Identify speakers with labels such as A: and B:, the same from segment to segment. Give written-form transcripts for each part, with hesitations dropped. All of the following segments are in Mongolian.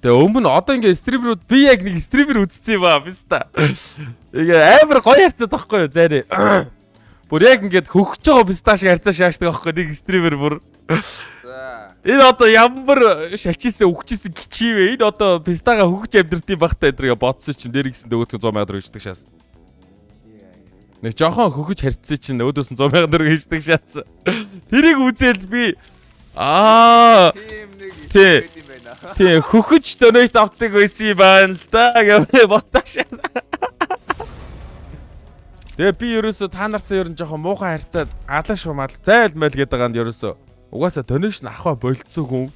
A: Тэгээ өмнө одоо ингээ стримерүүд би яг нэг стример үзсэн юм аа биста. Ингээ амар гоё харцаад байхгүй юу зайраа. Бүр яг ингээд хөгж байгаа биста шиг харцаа шаашдаг байхгүй нэг стример бүр.
B: За.
A: Энэ одоо ямар шалчижсэн өгчижсэн гिचивэ. Энэ одоо пистага хөгж амьдртын багтаа эдрийг бодсон чинь дээр гисэн өгдөг 100,000 төгрөг хийдэг шаас. Нэг жоохон хөгж харьцсан чинь өөдөөс нь 100,000 төгрөг хийдэг шаас. Тэрийг үзэл би
B: Тим нэг юм байна.
A: тий хөгж донейт авдаг байсан юм байна л да гэж бодож шаас. Тэгээ би ерөөсө та нартай ер нь жоохон муухай харьцаад алаа шумаал зайл майл гэдэг ганд ерөөсө угаасаа донейшн авах болцсон хүн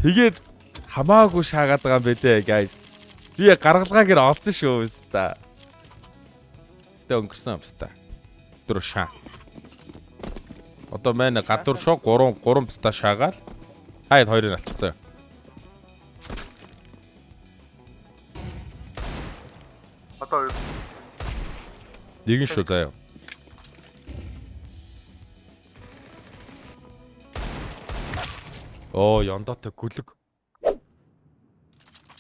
A: тэгээд хамаагүй шаагаад байгаа юм бэлээ guys. Би гаргалгаагаар олсон шүү өста. Тэ өнгөрсөн өста. Дөрөв шаа. Одоо манай гадуур шоо 3 пста шаагаал. Хаяад хоёрыг алчихсан.
C: Одоо
A: Нэгэн шүү заяа. Оо, яндаатай гүлэг.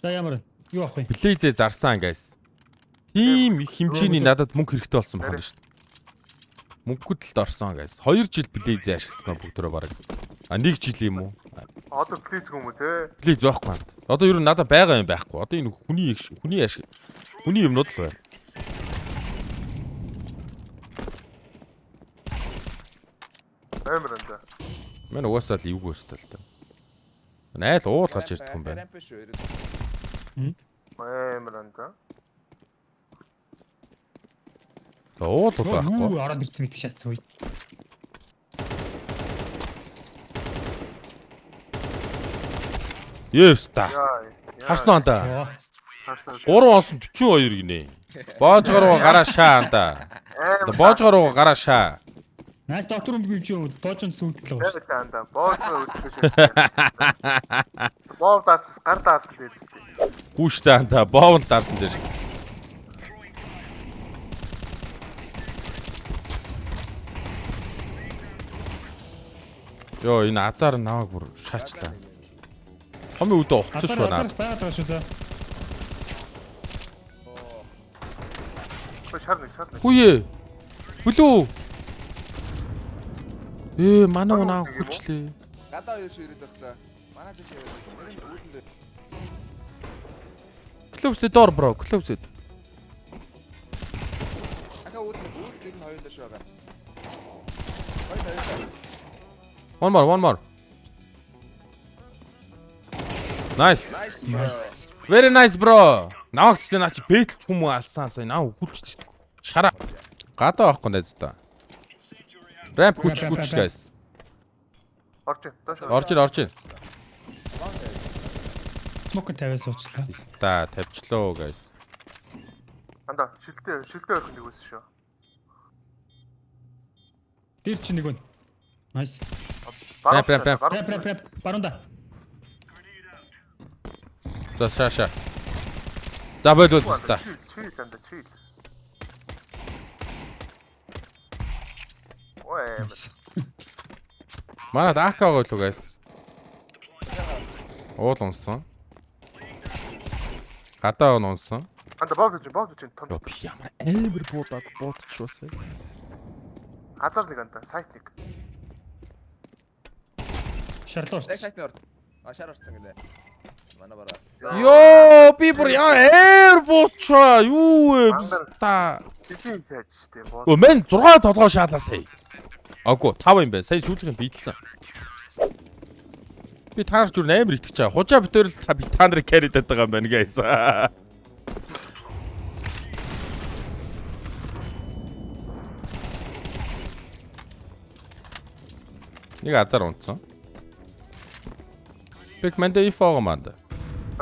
D: За ямар юу авах вэ?
A: Блейзээ зарсан guys. Тийм их хэмжээний надад мөнгө хэрэгтэй болсон байна шүү дээ. Мөнгөд л орсон guys. 2 жил блейзээ ашигласан бүгдөө бараг. А 1 жил юм уу?
C: одоо плиз юм уу те?
A: Блейз байхгүй. Одоо ер нь надад байгаа юм байхгүй. Одоо энэ хүний юмнууд л байна.
C: Амар энэ.
A: Мэн угаасаа л эвгүй өстэй л та. Найл уулгаж ирдэг юм байна.
C: Амар энэ.
A: Уул байхгүй.
D: Юу ороод ирсэн мэт шатсан үе.
A: Ёста.
C: Яа.
A: Харсан анда.
C: Харсан.
A: 3 онсон 42 гинэ. Боожгоор руу гараа шаа анда. Боожгоор руу гараа шаа.
D: Наас доктор юм гэж юу боожон сүнтэл байгаа шүү.
C: Яа анда. Боожоо үлдэх шиг. Боов дарсас гар дарсан дээр шүү дээ.
A: Гүүштэй анда боовл дарсан дээр шүү. Йоо энэ азар намайг бүр шаачлаа. Хомын үдэ ухцсан шүү наа.
D: Байгаа шүү за.
C: Шарна.
A: Хүүе. Бүлүү. Манай унаа хүлчлээ.
B: Гадаа юу шиг ирээд байх за. Манай жишээ нэрийн үүдэндээ.
A: Close the door bro. Close it.
B: Ахаа үүдэн нь хоёулаа шүү байгаа.
A: One more. Nice.
D: Nice.
A: Very nice bro. Навагч наа чи бэтэл хүмүүс алсан сая наа хүлчтэй. Шараа. Гадаа байхгүй найз та. Ramp хүч guys. Орж ин.
D: Смок тавиас уучлаа.
A: Та тавьчлоо guys.
C: Анда шилдэ байх нэг үсэн шүү.
D: Тэр чи нэг нь. Nice.
A: Ramp.
D: Барунда.
A: За шаа. За болвол та.
C: Чийл анда чийл. Ой.
A: Манай даакагаа л guys. Уул унсан. Гадаа унсан.
C: Анда бог гэж том.
A: Йоо би ямар амар буудчихваа.
C: Азар нэг анда сайт нэг.
D: Шарлуурч.
B: Сайтны орд. Шар орцсон гэдэг. Манай бараа.
A: Йоо би бүр яар буудчихваа. Юу вэ та.
C: Тэсийн яаж штэ боо.
A: Өө мен 6 толгой шаалаа сая. Агуу 5 юм байна. Сая сүүлийнх нь бийдсэн. Би таарч үр амар итгэж байгаа. Хужаа битэрл та нарыг carry дээд байгаа юм байна guys. Нэг азар унтсан. Бик мэндэ ифоо манд.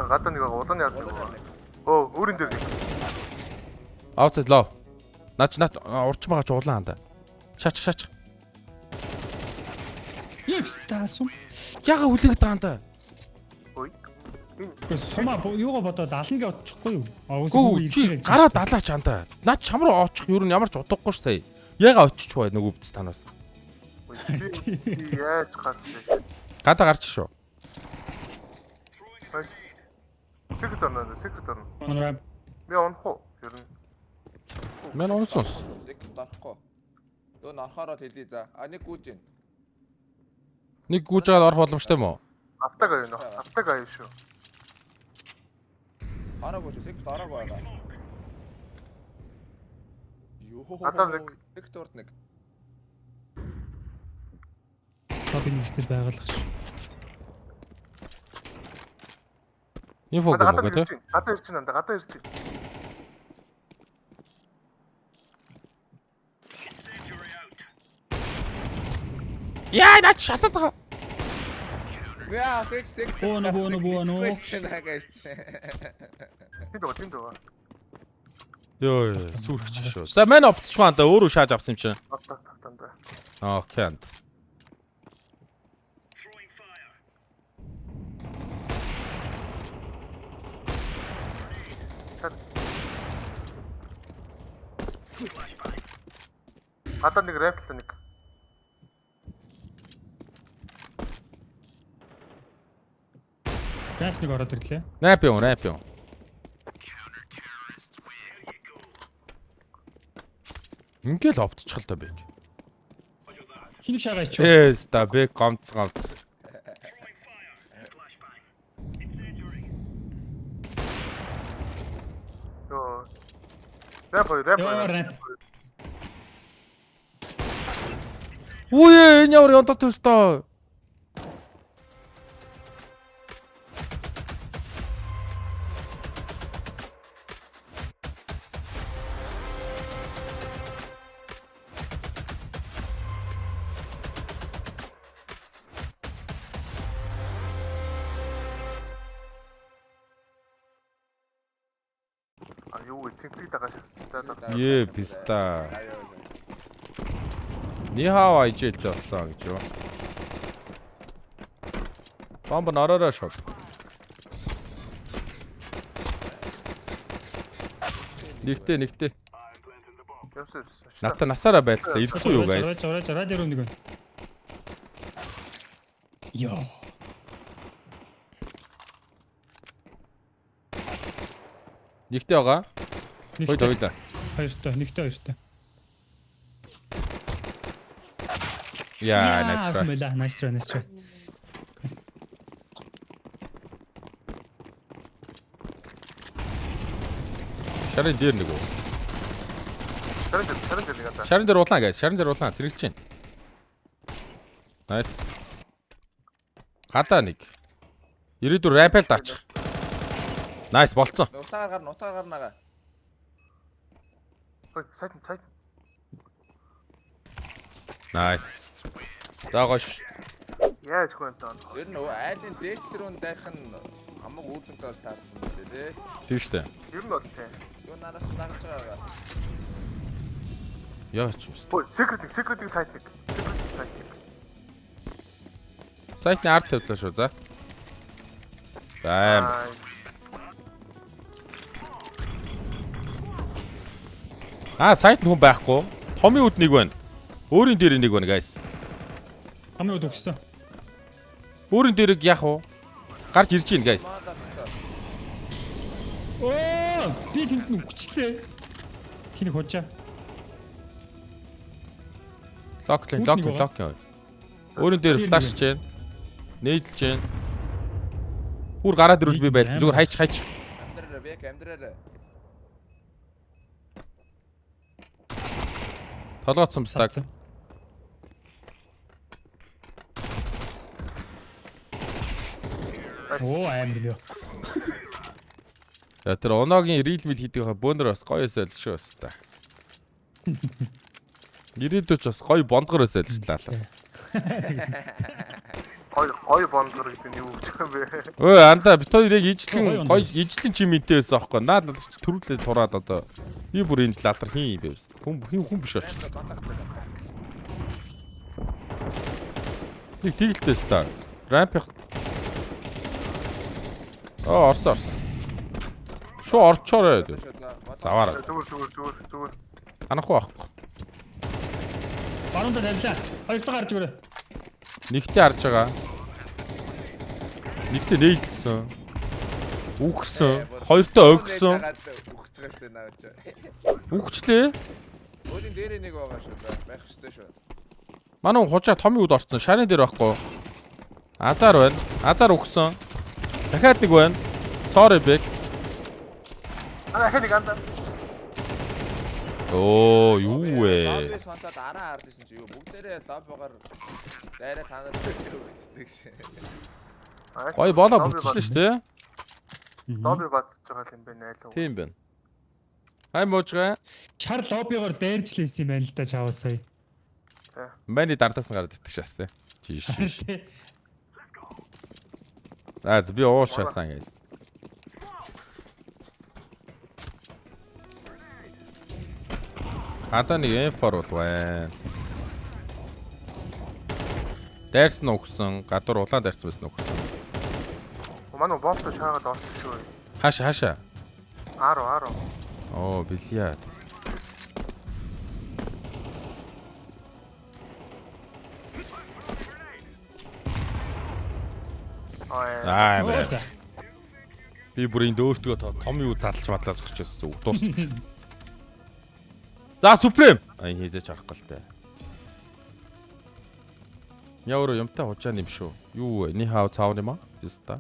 C: Гадаа нэг улааны яд. Оо, өөрийн дээр нэг.
A: Outside low. Наач урчим байгаа ч улаан ханда. Шаач.
D: Yes, таасум.
A: Яга хүлээгээд байгаа ханда.
C: Ой.
D: Сумаа юугаа бодоод алангийн очихгүй юу?
A: Гүү чи гараа далаач ханда. Наач чамруу очих юу нь ямар ч удахгүй ш сая. Яга очих бай нөгөө бүц танаас.
C: Яаж гарч ирэх.
A: Гадаа гарч шүү.
C: Secret орно. Secret орно.
D: On ramp.
C: Би унах уу? Ер нь.
A: Мэн унсан.
B: Зэг дарахгүй. Дөө нарахаараа хэлий за. А нэг гүйж гин.
A: Нэг гүйж байгаа орох боломжтой юм уу?
C: Автаг аяа нөө. Автаг аяа шүү.
B: Араагүй шүү. Зэг дараагүй байгаа. Йоо.
C: Азар нэг.
B: Секторт нэг.
D: Хобби нэстэй байгалах шүү.
A: Инфо
C: Гадаа
A: гэмээ тэ.
C: гадаа ирж байна. Гадаа ирж байна.
A: Яа, наач шатаад байгаа.
B: Яа, сэг.
D: Боо.
B: Нагаш.
C: Тэнд байгаа.
A: Йоо, сүрч шүү. За мань оптчихваа да өөрөө шааж авсан юм чинь.
C: Тантаа.
A: Окей.
C: Гадаа нэг рэплэ нэг.
D: Ганц нэг ороод ирлээ.
A: Рэп юм. Ингээл оптчихл та бэ.
D: Хинийг шагаа ичүү.
A: Эс та бэ гомц.
C: Йоо. Рэп.
D: Йоо, ramp.
A: Үе, энэ ямар янтат төстой.
C: А юу цэнтрийг дагаа шасчихсан.
A: Е, писта. Ни хаа ижэлтэй болсон гэж юу? Бомб норороо шот. Нэгтэй.
C: Ямсаа.
A: Ната насаараа байлцаа. Ирэхгүй юу guys?
D: Радио руу нэг байна. Йоо.
A: Нэгтэй байгаа. Хойд ойлаа.
D: Хоёртой.
A: Яа, nice try.
D: Nice try.
A: Шарын дээр нэг үү?
C: Шарын дээр гадаа.
A: Шарын дээр улаан guys. Цэрэглэж байна. Nice. Гадаа нэг. Ирээдүр рапел даачих. Nice болцсон.
B: Утаагаар гарнага.
C: Хой, сайт.
A: Nice. Дагаш.
C: Яаж гоо энэ тоо.
B: Тэр нөгөө айлын дээш рүү дайх нь хамаг үүдэнтэй бол таарсан мэт тий.
A: Тийм штэ.
C: Ер нь бол тий.
B: Юу нараас дагаж байгаа.
A: Яач юм.
C: Хой, secret сайт нэг.
A: Сайтны арт тавьлаа шүү за. Баам. Сайт нь хүн байхгүй. Томын үд нэг байна. Өөрийн дээр нэг байна guys.
D: Хамгийн өгсөн.
A: Өөрийн дээрэг яах вэ? Гарч ирж гин guys.
D: Оо, би тэнд нь хүчлээ. Тэнийг хожаа.
A: Лок. Өөрийн дээр флаш чинь. Нээдэлж чинь. Бүр гараад ирвэл би байлсан. Зүгээр хайч.
B: Амдраараа.
A: Толгоцсон стаг.
D: Оо, амар ёо.
A: За тэр оногийн рил мэл хийдэг хаа бөөнөр бас гоё өсөөл шүү өстэй. Ирээдүйч бас гоё бондгор өсөөл шүү лаа.
C: Гоё бондгор гэдэг нь юу гэж юм бэ?
A: Өө анда бит хоёр яг ижлэн гоё ижлэн чимэнтэй байсан аахгүй. Наад төрүүлээ тураад одоо би бүр энэ талаар хин юм байсан. Хүн биш болчих. Нэг тийгэлтэй ста. Рамп орсон. Шо орчоорой. Заваараа.
C: Зүгээр.
A: Анахгүй байхгүй.
D: Баруун талаа. Хоёртоо гарч өгөрөө.
A: Нэгтэй харж байгаа. Нэгтэй нээдэлсэн. Үхсэн. Хоёртой өгсөн.
B: Үхэж байгаа штэ наавч.
A: Үхчлээ.
B: Өөрийн дээрээ нэг байгаа шүү дээ. Байх штэ шүү.
A: Манай хужаа томын үд орсон. Шарын дээр байхгүй. Азар байна. Азар үхсэн. Дахиад нэг байна. Sorry back.
C: Хелиг андаа.
A: Оо, юу вэ?
B: Лобби сонтоод араа хардсан чи юу бүгдээрээ лоббигаар дайраа та нар тэр өгчдөг шээ.
A: Гой болоо бүтчихлээ шүү дээ.
C: Лобби бадж байгаа юм байна айлуу.
A: Тийм байна. Хай можгаа.
D: Чар лоббигоор дайрчлээсэн юм байна л да чаваа сая.
A: Мани дартаас гараад итгэж шаасаа. Чиш.
D: Тэ.
A: Би уушаасан guys. Хата нэг M4 бол байна. Дайрс нь өгсөн. Гадуур улаан дайрсан байсан өгсөн.
C: Манай бомб шаагаад орсон шүү.
A: Хаашаа.
C: 10.
A: Оо, бильярд. Аа,
D: За.
A: би бүрийн дөөртгөө том юу залж мадлаас өгчөөс дуусчихсан. За, Supreme. Хийзэж харахгүй л дээ. Яуруу юмтай хужаа юм шүү. Юу вэ? Ни хаа цаав юм аа? Биста.